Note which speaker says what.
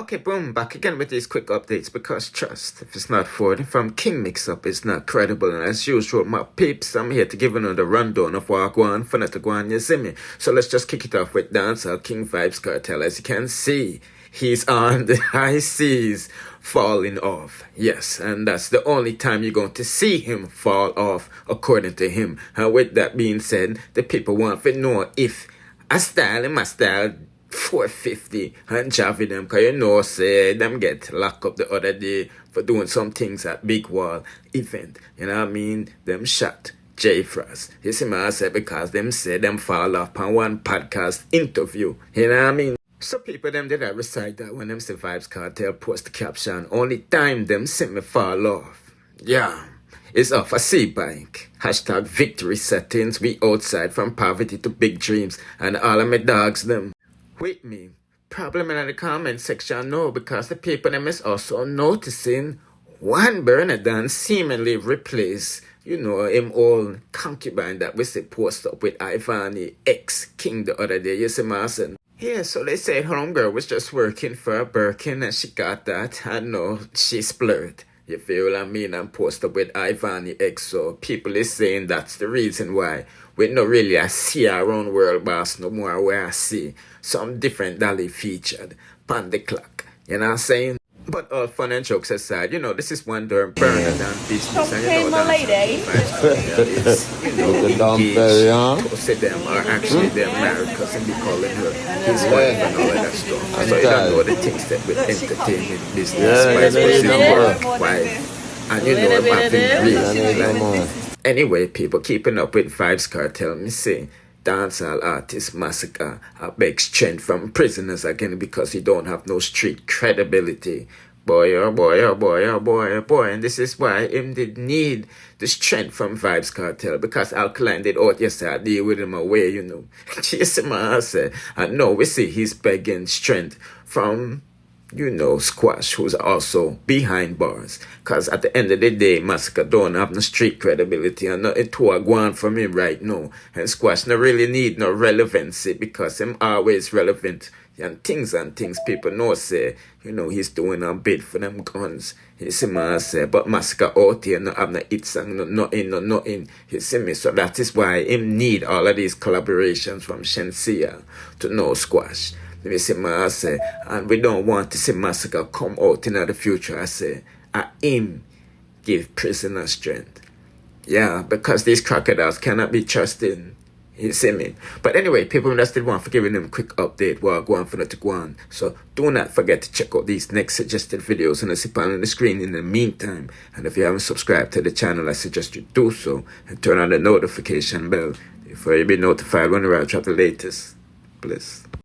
Speaker 1: Okay, boom, back again with these quick updates because trust, if it's not for it from Kingmixup, it's not credible. And as usual, my peeps, I'm here to give another rundown of what I go on for not to go on, you see me. So let's just kick it off with Dancehall King Vybz Kartel. As you can see, he's on the high seas, falling off. Yes, and that's the only time you're going to see him fall off, according to him. And with that being said, the people want to know if I style in my style 450 and Javi them, cause you know say them get locked up the other day for doing some things at Big Wall event. You know what I mean? Them shot J Frost. You see me I say because them say them fall off on one podcast interview. You know what I mean? So people them did I recite that when them say Vybz Kartel post the caption. Only time them see me fall off. Yeah. It's off a sea bike. Hashtag Vivtory settings. We outside from poverty to big dreams. And all of my dogs them with me. Problem in the comment section, no, because the people them is also noticing one Bernardin seemingly replace, you know, him old concubine that we see post up with Ivani ex-king the other day, you see Marson? Yeah, so they say homegirl was just working for a Birkin and she got that. I know she splurred. You feel what I mean? And post up with Ivani X. So people is saying that's the reason why we not really I see our own world boss no more where I see some different dolly featured on the clock. You know what I'm saying? But all fun and jokes aside, you know, this is one darn burner than business. And you know that you know, engaged, posted them are actually they're married because they be calling her his wife and all of that stuff. So you don't know the things that with entertainment business, wife, work, wife, and you know about being real. Anyway, people keeping up with Vybz Kartel, me say dancehall artist Masicka beg strength from prisoners again because he don't have no street credibility. Boy, oh boy, oh boy, oh boy, oh boy. And this is why him did need the strength from Vybz Kartel because Alkaline did out yesterday deal with him away, you know. Chasing my ass. And now we see he's begging strength from, you know, Squash, who's also behind bars. Because at the end of the day, Masicka don't have no street credibility and nothing to go on from him right now. And Squash no really need no relevancy because him always relevant. And things people know say, you know, he's doing a bid for them guns. You see me I say, but Masicka out here no have no hit song, no nothing. You see me? So that is why him need all of these collaborations from Shensia to know Squash. Me see I say, and we don't want to see Masicka come out in the future. I say, him give prisoner strength. Yeah, because these crocodiles cannot be trusted. You see me? But anyway, people that still want for giving them a quick update while going for the to go on. So do not forget to check out these next suggested videos and I see on the screen in the meantime. And if you haven't subscribed to the channel, I suggest you do so and turn on the notification bell before you be notified when I drop the latest. Bliss.